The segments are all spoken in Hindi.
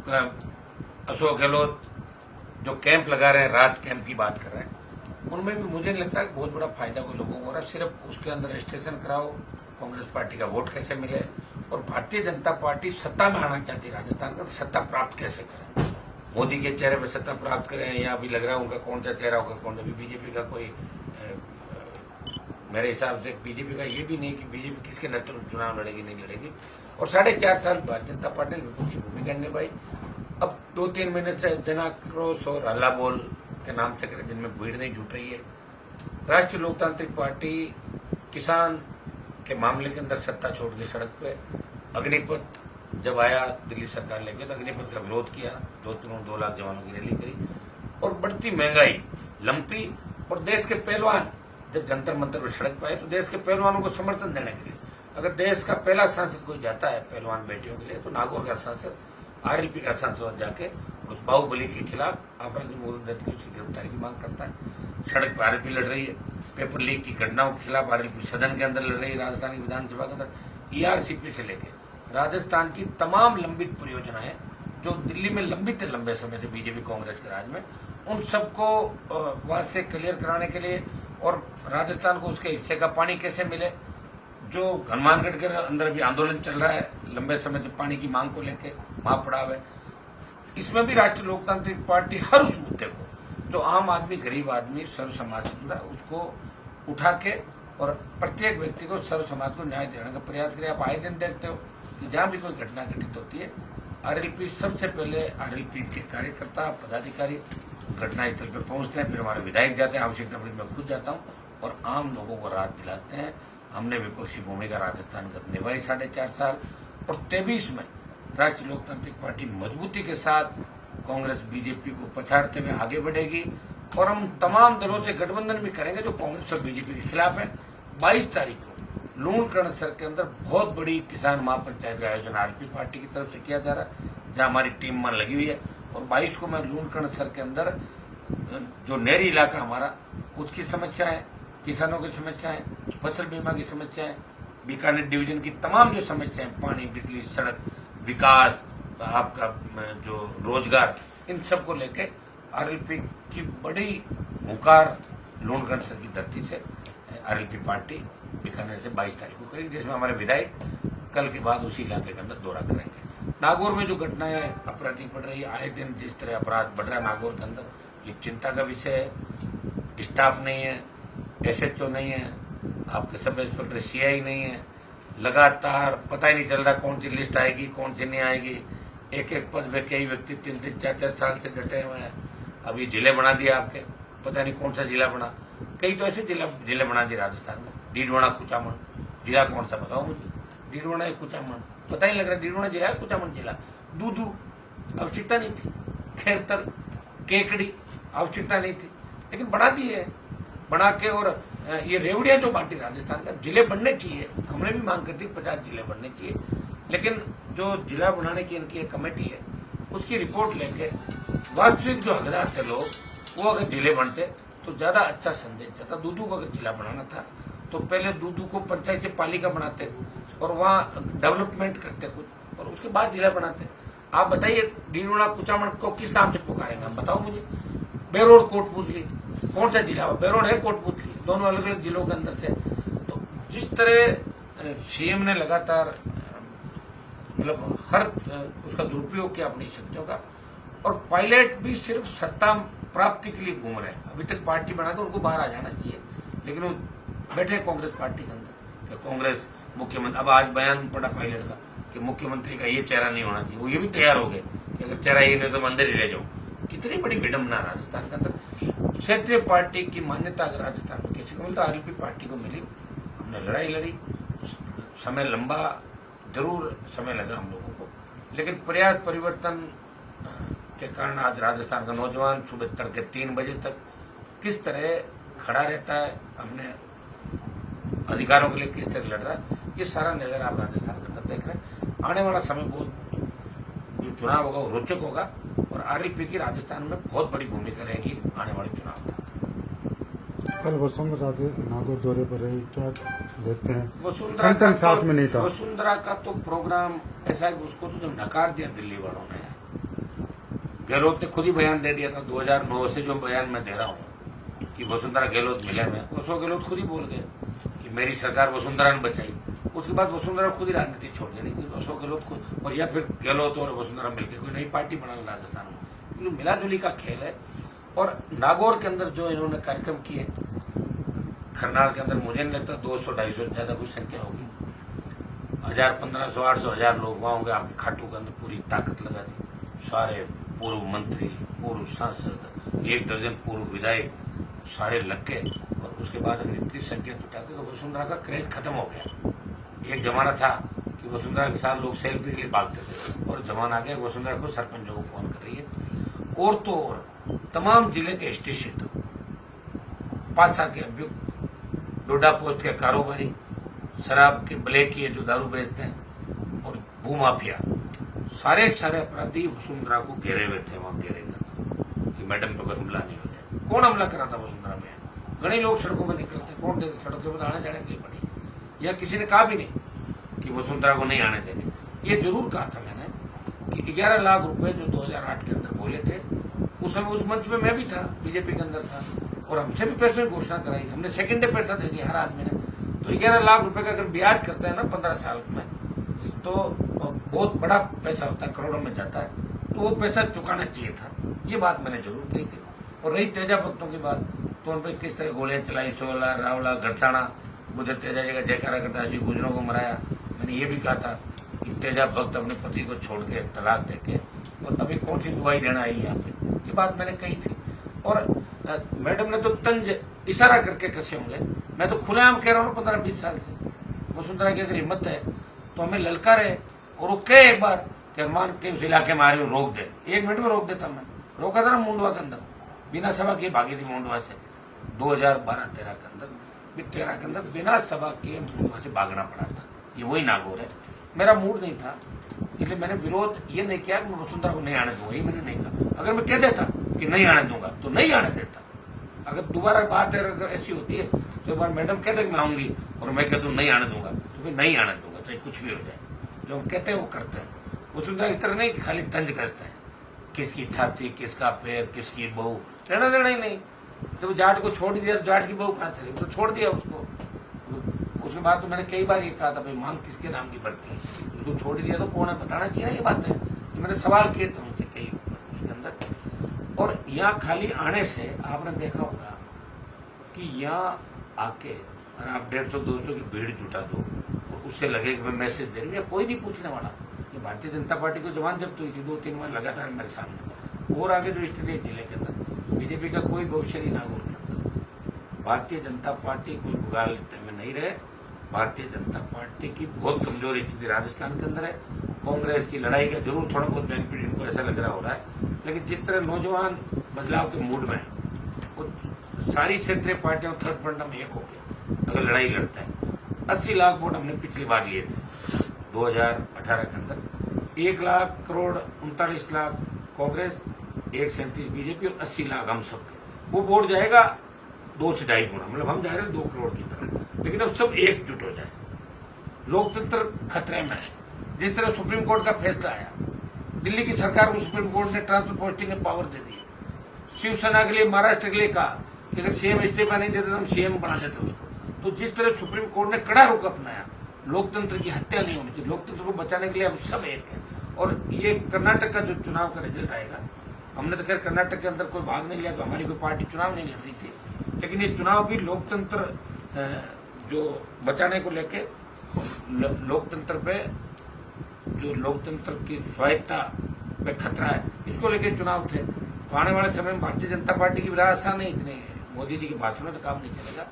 अशोक गहलोत जो कैंप लगा रहे हैं, रात कैंप की बात कर रहे हैं, उनमें भी मुझे नहीं लगता है बहुत बड़ा फायदा कोई लोगों को हो रहा है। सिर्फ उसके अंदर रजिस्ट्रेशन कराओ, कांग्रेस पार्टी का वोट कैसे मिले, और भारतीय जनता पार्टी सत्ता में आना चाहती है राजस्थान का, तो सत्ता प्राप्त कैसे करें, मोदी के चेहरे पर सत्ता प्राप्त करें, या अभी लग रहा है उनका कौन सा चेहरा होगा, कौन सा भी बीजेपी का कोई मेरे हिसाब से बीजेपी का ये भी नहीं कि बीजेपी किसके नेतृत्व चुनाव लड़ेगी नहीं लड़ेगी। और 4.5 साल भारतीय जनता पार्टी ने विपक्षी भूमिका निभाई। अब 2-3 महीने से जनाक्रोश और हल्ला बोल के नाम से करें, जिनमें भीड़ नहीं जुट रही है। राष्ट्रीय लोकतांत्रिक पार्टी किसान के मामले के अंदर सत्ता छोड़ के सड़क पे, अग्निपथ जब आया दिल्ली सरकार लेके तो अग्निपथ का विरोध किया, जोधपुर में 2 लाख जवानों की रैली करी, और बढ़ती महंगाई, लंपी, और देश के पहलवान जब जंतर मंतर पर सड़क पर आए तो देश के पहलवानों को समर्थन देने के लिए, अगर देश का पहला सांसद कोई जाता है पहलवान बेटियों के लिए, तो नागौर का सांसद, आरएलपी का सांसद जाके उस बाहुबली के खिलाफ अपराधी दत्त की उसकी गिरफ्तारी की मांग करता है। सड़क पर आरएलपी लड़ रही है, पेपर लीक की घटनाओं के खिलाफ आरएलपी सदन के अंदर लड़ रही है, राजस्थान की विधानसभा के अंदर ईआरसीपी से लेकर राजस्थान की तमाम लंबित परियोजनाएं जो दिल्ली में लंबित है लंबे समय से बीजेपी कांग्रेस के राज में, उन सबको वहां से क्लियर कराने के लिए, और राजस्थान को उसके हिस्से का पानी कैसे मिले, जो हनुमानगढ़ के अंदर भी आंदोलन चल रहा है लंबे समय से पानी की मांग को लेकर महापड़ाव है, इसमें भी राष्ट्रीय लोकतांत्रिक पार्टी हर उस मुद्दे को जो आम आदमी, गरीब आदमी, सर्व समाज से जुड़ा उसको उठा के और प्रत्येक व्यक्ति को, सर्व समाज को न्याय देने का प्रयास करे। आप आए दिन देखते हो कि जहां भी कोई घटना घटित होती है, आरएलपी सबसे पहले, आरएलपी के कार्यकर्ता, पदाधिकारी घटनास्थल पर पहुंचते हैं, फिर हमारे विधायक जाते हैं, आवश्यकता पड़ी मैं खुद जाता हूं, और आम लोगों को राहत दिलाते हैं। हमने विपक्षी भूमिका राजस्थान का निभाई 4.5 साल, और 23 में राष्ट्रीय लोकतांत्रिक पार्टी मजबूती के साथ कांग्रेस बीजेपी को पछाड़ते हुए आगे बढ़ेगी, और हम तमाम दलों से गठबंधन भी करेंगे जो कांग्रेस और बीजेपी के खिलाफ है। 22 तारीख को लूणकरणसर के अंदर बहुत बड़ी किसान महापंचायत का आयोजन आरएलपी पार्टी की तरफ से किया जा रहा है, जहां हमारी टीम मन लगी हुई है, और 22 को मैं लूणकरणसर के अंदर जो नहरी इलाका हमारा, उसकी समस्याएं, किसानों की समस्याएं, फसल बीमा की समस्याएं, बीकानेर डिवीजन की तमाम जो समस्याएं, पानी, बिजली, सड़क, विकास, आपका जो रोजगार, इन सब को लेके आरएलपी की बड़ी हुंकार लूणकरणसर की धरती से आरएलपी पार्टी बीकानेर से 22 तारीख को करेगी, जिसमें हमारे विधायक कल के बाद उसी इलाके के अंदर दौरा करेंगे। नागौर में जो घटनाएं अपराधी बढ़ रही है, आए दिन जिस तरह अपराध बढ़ रहा है नागौर के अंदर, ये चिंता का विषय है। स्टाफ नहीं है, एसएचओ नहीं है, आपके सब इंस्पेक्टर सीआई नहीं है, लगातार पता ही नहीं चल रहा कौन सी लिस्ट आएगी कौन सी नहीं आएगी। एक पद पे कई व्यक्ति 3-3, 4-4 साल से डटे हुए हैं। अभी जिले बना दिए आपके, पता नहीं कौन सा जिला बना, कई तो ऐसे जिले बना दिए राजस्थान का, डीडवाना, कुचामन, जिला कौन सा बताओ मुझे, डीडवाना या कुचामन, पता ही लग रहा डीडवाना जिला है, कुचामन जिला। दूधू आवश्यकता नहीं थी, खेरतल, केकड़ी आवश्यकता नहीं थी, लेकिन बना दिए, बना के। और ये रेवड़िया जो बांटी राजस्थान का, जिले बनने चाहिए, हमने भी मांग करती 50 जिले बनने चाहिए, लेकिन जो जिला बनाने की इनकी एक कमेटी है, उसकी रिपोर्ट लेके वास्तविक जो हकदार थे लोग, वो अगर जिले बनते तो ज्यादा अच्छा संदेश जाता। दूधू को अगर जिला बनाना था तो पहले दूधू को पंचायत से पालिका बनाते और वहाँ डेवलपमेंट करते कुछ, और उसके बाद जिला बनाते। आप बताइए डीडवाना, कुचामन को किस नाम से पुकारेंगे, हम बताओ मुझे। बेरोड, कोटपुतली, कौन सा जिला हो, बेरोड है, कोटपुतली, दोनों अलग अलग जिलों के अंदर से। तो जिस तरह सीएम ने लगातार मतलब हर उसका दुरुपयोग किया अपनी शक्तियों का, और पायलट भी सिर्फ सत्ता प्राप्ति के लिए घूम रहे हैं। अभी तक पार्टी बना के उनको बाहर आ जाना चाहिए, लेकिन वो बैठे कांग्रेस पार्टी के अंदर कि कांग्रेस मुख्यमंत्री। अब आज बयान पड़ा पायलट का कि मुख्यमंत्री का ये चेहरा नहीं होना चाहिए, वो ये भी तैयार हो गए कि अगर चेहरा ये नहीं तो मैं अंदर ही ले जाऊं। कितनी बड़ी विडंबना राजस्थान के अंदर। क्षेत्रीय पार्टी की मान्यता अगर राजस्थान में किसी को मिली तो आरएलपी पार्टी को मिली। हमने लड़ाई लड़ी, समय लंबा जरूर समय लगा हम लोगों को, लेकिन पर्याप्त परिवर्तन के कारण आज राजस्थान का नौजवान सुबह तड़के 3 बजे तक किस तरह खड़ा रहता है, अपने अधिकारों के लिए किस तरह लड़ रहा है, ये सारा नजर आप राजस्थान के अंदर देख रहे हैं। आने वाला समय बहुत, जो चुनाव होगा वो रोचक होगा, और आरएलपी की राजस्थान में बहुत बड़ी भूमिका रहेगी आने वाले चुनाव में। कल वसुंधरा नागौर दौरे पर रही, क्या देखते हैं? वसुंधरा साथ में नहीं था। वसुंधरा का तो प्रोग्राम ऐसा है कि उसको तो जब नकार दिया दिल्ली वालों ने, गहलोत ने खुद ही बयान दे दिया था 2009 से जो बयान मैं दे रहा हूँ कि वसुंधरा गहलोत मिले में, अशोक गहलोत खुद ही बोल गए कि मेरी सरकार वसुंधरा ने बचाई। उसके बाद वसुंधरा खुद ही राजनीति छोड़ दी, नहीं अशोक गहलोत खुद, और या फिर गहलोत और वसुंधरा मिलकर कोई नई पार्टी बना ली राजस्थान में, क्योंकि मिला जुली का खेल है। और नागौर के अंदर जो इन्होंने कार्यक्रम किए, खरनाल के अंदर मुझे नहीं लगता 200-250 से ज्यादा कुछ संख्या होगी, 1000, 1500, 800, 1000 लोग वहां होंगे। आपके खाटू के अंदर पूरी ताकत लगा दी, सारे पूर्व मंत्री, पूर्व सांसद, 1 दर्जन पूर्व विधायक सारे लग के, और उसके बाद अगर इतनी संख्या जुटाते तो वसुंधरा का क्रेज खत्म हो गया। एक जमाना था कि वसुंधरा के साथ लोग सेल्फी के लिए भागते थे, और जमाना आ गया वसुंधरा को सरपंचों को फोन कर रही है। और तो और तमाम जिले के स्टेशन, पासा के अभियुक्त, डोडा पोस्ट के कारोबारी, शराब के ब्लैक किए जो दारू बेचते हैं, और भूमाफिया, सारे अपराधी वसुंधरा को घेरे हुए थे वहां घेरे हुए कि मैडम पर हमला नहीं हो जाए। कौन हमला करा था वसुंधरा में? घने लोग सड़कों में निकलते, कौन थे सड़कों पर आने जाने के लिए पड़ी, या किसी ने कहा भी नहीं कि वसुंधरा को नहीं आने देंगे। ये जरूर कहा था मैंने कि 11 लाख रुपए जो 2008 के अंदर बोले थे, उस समय उस मंच में मैं भी था, बीजेपी के अंदर था, और हमसे भी पैसे की घोषणा कराई, हमने सेकेंड डे पैसा दे दिया हर आदमी ने। तो 11 लाख रुपए का अगर ब्याज करते हैं ना 15 साल में, तो बहुत बड़ा पैसा होता है, करोड़ों में जाता है, तो वो पैसा चुकाना चाहिए था। ये बात मैंने जरूर कही थी। और रही तेजा भक्तों की बात, तो उन पर किस तरह गोलियां चलाई, सोला, रावला, गरसाना, गुजर तेजा जी का जयकारा करता है, गुजरों को मराया। मैंने ये भी कहा था कि तेजा भक्त अपने पति को छोड़ के तलाक देके, और अभी कौन सी दुआई देना आई यहाँ पे, ये बात मैंने कही थी। और मैडम ने तो तंज इशारा करके कसे होंगे, मैं तो खुलेआम कह रहा हूँ 15-20 साल से, वसुंधरा की अगर हिम्मत है तो हमें ललकारे और वो कहे एक बार कि हनुमान के उस इलाके में आ रही हूँ, रोक दे। 1 मिनट में रोक देता मैं। रोका था ना मुंडवा के अंदर, बिना सभा के भागी थी मुंडवा से 2012-13 के अंदर, 13 के अंदर बिना सभा के मुंडवा से भागना पड़ा था। ये वही नागौर है। मेरा मूड नहीं था, इसलिए मैंने विरोध ये नहीं किया कि मैं वसुंधरा को नहीं आने दूंगा, ये मैंने नहीं कहा। अगर मैं कह देता कि नहीं आने दूंगा तो नहीं आने देता। अगर दोबारा बात है अगर ऐसी होती है तो एक बार मैडम कहते मैं आऊंगी और मैं कह दूं नहीं आने दूंगा, तो फिर नहीं आने दूंगा, चाहे कुछ भी हो जाए। जो हम कहते हैं वो करते हैं। वसुंधरा इस तरह नहीं कि खाली तंज कसते हैं, किसकी छाती, किसका पैर, किसकी बहू, लेना देना ही नहीं। जब जाट को छोड़ दिया तो जाट की बहू कहां चली, तो छोड़ दिया उसको। उसके बाद तो मैंने कई बार ये कहा था भाई मांग किसके नाम की बढ़ती है, उसको छोड़ दिया तो कौन है बताना चाहिए ना। ये बात है, ये मैंने सवाल किए थे उनसे कई उसके अंदर। और यहाँ खाली आने से आपने देखा होगा कि यहाँ आके अगर आप 150-200 की भीड़ जुटा दो और उससे लगे कि मैं मैसेज दे रही हूँ, कोई नहीं पूछने वाला। ये भारतीय जनता पार्टी को जवान जब्त हुई थी 2-3 बार लगातार मेरे सामने। और आगे जो स्थिति है जिले के अंदर, बीजेपी का कोई भविष्य नहीं नागौर के अंदर। भारतीय जनता पार्टी कोई भुगाल में नहीं रहे। भारतीय जनता पार्टी की बहुत कमजोर स्थिति राजस्थान के अंदर है। कांग्रेस की लड़ाई का जरूर थोड़ा बहुत बेनिफिट इनको ऐसा लग रहा हो रहा है, लेकिन जिस तरह नौजवान बदलाव के मूड में है, सारी क्षेत्रीय पार्टियों थर्ड फ्रंट में एक होकर अगर लड़ाई लड़ते हैं। 80 लाख वोट हमने पिछली बार लिए थे 2018 के अंदर। 1 लाख करोड़ 39 लाख कांग्रेस, 137 बीजेपी और 80 लाख हम सबके। वो वोट जाएगा 2 से 2.5 गुना, मतलब हम जा रहे हैं 2 करोड़ की तरफ। लेकिन अब सब एकजुट हो जाए। लोकतंत्र खतरे में है। जिस तरह सुप्रीम कोर्ट का फैसला आया, दिल्ली की सरकार को सुप्रीम कोर्ट ने ट्रांसफर पोस्टिंग के पावर दे दी। शिवसेना के लिए, महाराष्ट्र के लिए कहा कि अगर सीएम इस्तीफा नहीं देते तो हम सीएम बना देते उसको। तो जिस तरह सुप्रीम कोर्ट ने कड़ा रुख अपनाया, लोकतंत्र की हत्या नहीं होनी चाहिए, लोकतंत्र को बचाने के लिए हम सब एक हैं। और ये कर्नाटक का जो चुनाव का रिजल्ट आएगा, हमने तो खैर कर्नाटक के अंदर कोई भाग नहीं लिया, तो हमारी कोई पार्टी चुनाव नहीं लड़ रही थी, लेकिन ये चुनाव भी लोकतंत्र जो बचाने को लेके, लोकतंत्र पे जो लोकतंत्र की स्वायत्ता पे खतरा है, इसको लेके चुनाव थे। तो आने वाले समय में भारतीय जनता पार्टी की विरासत नहीं, इतने मोदी जी के भाषणों से काम नहीं चलेगा।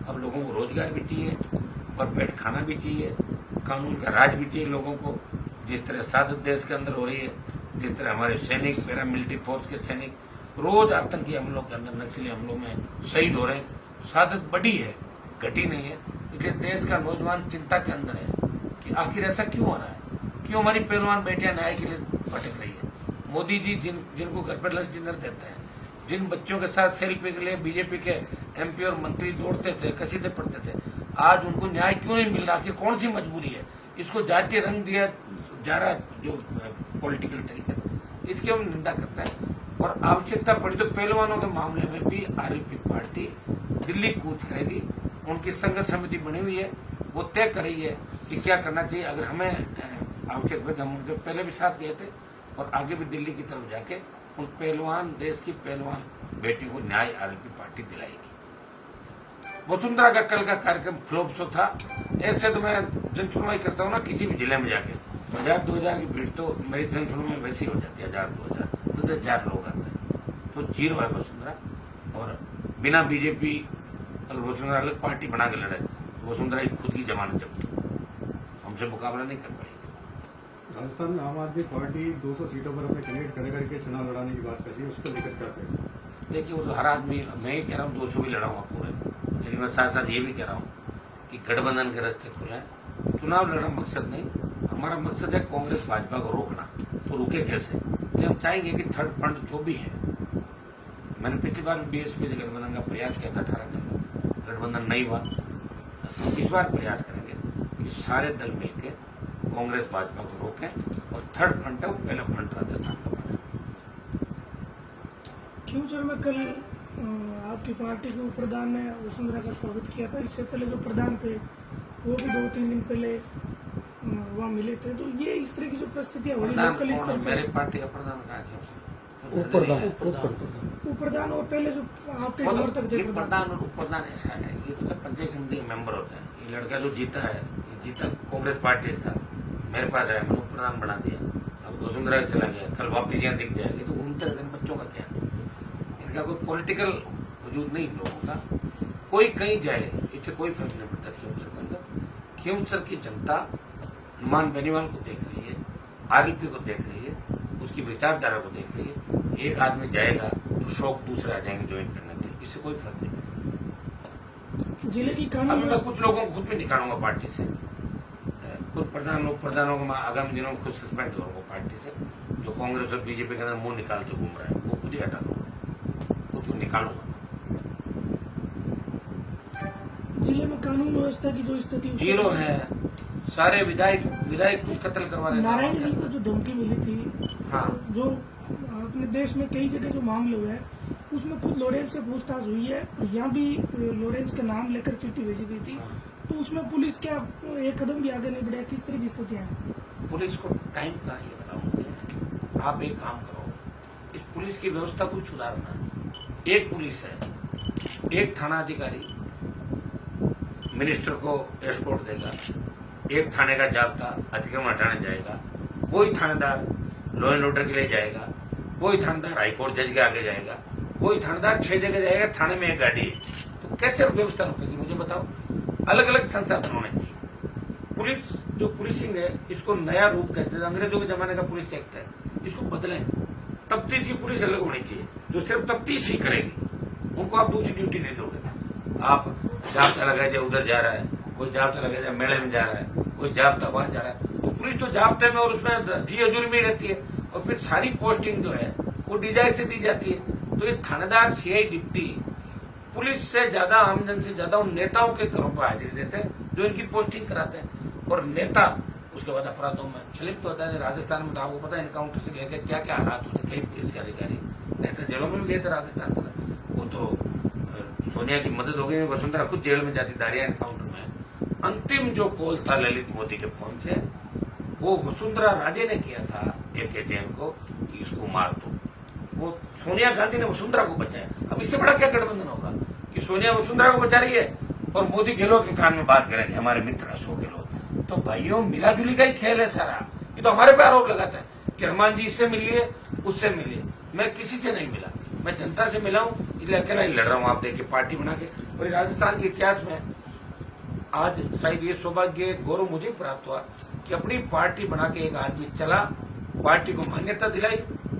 अब लोगों को रोजगार भी चाहिए और पेट खाना भी चाहिए, कानून का राज भी चाहिए लोगों को। जिस तरह सादत देश के अंदर हो रही है, जिस तरह हमारे सैनिक, पैरामिलिट्री फोर्स के सैनिक रोज आतंकी हमलों के अंदर, नक्सली हमलों में शहीद हो रहे हैं, सादत बढ़ी है, घटी नहीं है। इसलिए देश का नौजवान चिंता के अंदर है कि आखिर ऐसा क्यों हो रहा है, क्यों हमारी पहलवान बेटियां न्याय के लिए भटक रही है। मोदी जी जिनको घर पर लंच डिनर देते हैं, जिन बच्चों के साथ सेल्फी के लिए बीजेपी के एमपी और मंत्री दौड़ते थे, कसीदे पढ़ते थे, आज उनको न्याय क्यों नहीं मिल रहा? आखिर कौन सी मजबूरी है? इसको जातीय रंग दिया जा रहा है जो पॉलिटिकल तरीके से। इसकी हम निंदा करते हैं। और आवश्यकता पड़ी तो पहलवानों के मामले में भी आरएलपी पार्टी दिल्ली कूच करेगी। उनकी संघर्ष समिति बनी हुई है, वो तय कर रही है कि क्या करना चाहिए। अगर हमें आवश्यक है, हम उनके पहले भी साथ गए थे और आगे भी दिल्ली की तरफ जाके उस पहलवान, देश की पहलवान बेटी को न्याय आरएलपी पार्टी दिलाएगी। वसुंधरा का कल का कार्यक्रम फ्लॉप शो था। ऐसे तो मैं जनसुनवाई करता हूँ ना, किसी भी जिले में जाके 1000-2000 की भीड़ तो मेरी जनसुनवाई वैसी हो जाती है। 1000-2000 तो 10,000 लोग आते हैं, तो जीरो है वसुंधरा। और बिना बीजेपी अगर वसुंधरा अलग पार्टी बना के लड़े तो वसुंधरा की खुद की जमानत जब्त, हमसे मुकाबला नहीं कर पाएगी। राजस्थान में आम आदमी पार्टी 200 सीटों पर अपने कैंडिडेट खड़े करके चुनाव लड़ाने की बात कर रही है, उसको लेकर क्या करें? देखिए, वो तो हर आदमी, मैं ही कह रहा हूँ 200 भी लड़ाऊंगा पूरे, लेकिन मैं साथ साथ ये भी कह रहा हूँ कि गठबंधन के रास्ते खुले। चुनाव लड़ना मकसद नहीं, हमारा मकसद है कांग्रेस भाजपा को रोकना। तो रुके कैसे? हम चाहेंगे कि थर्ड फ्रंट जो भी है, मैंने पिछली बार बीएसपी से गठबंधन का प्रयास किया था, 18 दिन गठबंधन नहीं हुआ। तो इस बार प्रयास करेंगे कि सारे दल मिलकर कांग्रेस भाजपा को रोकें और थर्ड फ्रंट है वो पहला फ्रंट राजस्थान का बने। क्यों सर, मैं कल आपकी पार्टी के प्रधान ने वसुंधरा का स्वागत किया था। इससे पहले जो प्रधान थे वो भी 2-3 दिन पहले वहाँ मिले थे। तो ये इस तरह की जो परिस्थितियां हो रही है लोकल स्तर पर, मेरी पार्टी का प्रधान कहा प्रधान और पहले जो आपके समर्थक थे प्रधान और उप प्रधान ऐसा है, ये तो पंचायत समिति के मेंबर होते हैं। ये लड़का जो जीता है, ये जीता कांग्रेस पार्टी था, मेरे पास आया, मैंने उप प्रधान बना दिया। अब वसुंधरा चला गया, कल वापिस यहाँ दिख जाएगी तो घूमते रहते हैं। बच्चों का क्या, इनका कोई पॉलिटिकल वजूद नहीं लोगों का। कोई कहीं जाए, इससे कोई फर्क नहीं पड़ता। खींवसर के अंदर खींवसर की जनता हनुमान बेनीवाल को देख रही है, आरएलपी को देख रही है, उसकी विचारधारा को देख रही है। एक आदमी जाएगा तो शौक दूसरे आ जाएंगे ज्वाइन करने के लिए, इससे कोई फर्क नहीं पड़ता। जिले की कानून, अभी मैं कुछ लोगों को खुद भी निकालूंगा पार्टी से, कुछ प्रधान उप प्रधानों को मैं आगामी दिनों में खुद सस्पेंड करूंगा पार्टी से। जो कांग्रेस और बीजेपी के अंदर मुंह निकालते घूम रहे हैं वो खुद ही हटा दूंगा, खुद को निकालूंगा। जिले में कानून व्यवस्था की जो स्थिति जीरो है, सारे विधायक खुद कत्ल करवा रहे हैं। नारायण जी को जो धमकी मिली थी, हाँ, जो अपने देश में कई जगह जो मामले हुए हैं उसमें खुद लॉरेंस से पूछताछ हुई है। यहाँ भी लॉरेंस का नाम लेकर चिट्ठी भेजी गई थी, तो उसमें पुलिस क्या एक कदम भी आगे नहीं बढ़ा? किस तरह की स्थितियां हैं? पुलिस को टाइम का ये बताऊंगा। आप एक काम करो, इस पुलिस की व्यवस्था को सुधारना। एक पुलिस है, एक थाना अधिकारी मिनिस्टर को एस्कॉर्ट देगा, एक थाने का जाब्ता अतिक्रमण हटाने जाएगा, वही थानेदार लॉ एंड ऑर्डर के लिए जाएगा, वही थानेदार हाईकोर्ट जज के आगे जाएगा, वही थानेदार 6 जगह जाएगा, थाने में एक गाड़ी है। तो कैसे व्यवस्था रुकेगी मुझे बताओ? अलग अलग संसाधन होने चाहिए। पुलिस जो पुलिसिंग है, इसको नया रूप कहते हैं। अंग्रेजों के जमाने का पुलिस एक्ट है, इसको बदलें। तफ्तीश की पुलिस अलग होनी चाहिए जो सिर्फ तफ्तीश ही करेगी। उनको आप दूसरी ड्यूटी नहीं दोगे। आप जाब्ता लगा दिया उधर जा रहा है, कोई जाब्ता लगा दिया मेले में जा रहा है, कोई जाब्ता वहां जा रहा है। तो पुलिस तो जाब्ते में और उसमें जी हजूरी में रहती है, और फिर सारी पोस्टिंग जो है वो डिजाइन से दी जाती है। तो ये थानेदार, सीआई, डिप्टी पुलिस से ज्यादा, आमजन से ज्यादा उन नेताओं के घरों पर हाजिरी देते हैं जो इनकी पोस्टिंग कराते हैं। और नेता उसके बाद अपराधों में क्षलिप्त होता है। राजस्थान में तो आपको पता है एनकाउंटर से लेकर क्या क्या हालात होते थे। पुलिस के अधिकारी नेता जेलों में भी गए थे राजस्थान में। वो तो सोनिया की मदद हो गई, वसुंधरा खुद जेल में जाती दारिया एनकाउंटर में। अंतिम जो कॉल था ललित मोदी के फोन से, वो वसुंधरा राजे ने किया था एक जैन को कि इसको मार दो। वो सोनिया गांधी ने वसुंधरा को बचाया। अब इससे बड़ा क्या गठबंधन होगा कि सोनिया वसुंधरा को बचा रही है और मोदी गहलोत के कान में बात करेंगे हमारे मित्र अशोक गहलोत। तो भाइयों, मिलाजुली का ही खेल है सारा। ये तो हमारे पे आरोप लगाता है कि हनुमान जी इससे मिलिए, उससे मिलिए। मैं किसी से नहीं मिला, मैं जनता से मिला हूं, इसलिए अकेला ही लड़ रहा हूं। आप देखिए पार्टी बना के। और राजस्थान के इतिहास में आज शायद ये सौभाग्य, गौरव मुझे प्राप्त हुआ कि अपनी पार्टी बना के एक आदमी चला, पार्टी को मान्यता दिलाई,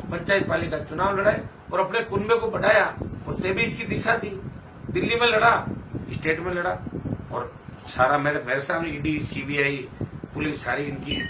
पंचायत पालिका चुनाव लड़ाए और अपने कुनबे को बढ़ाया और तेबीज की दिशा दी। दिल्ली में लड़ा, स्टेट में लड़ा, और सारा मेरे सामने ईडी, सीबीआई, पुलिस सारी इनकी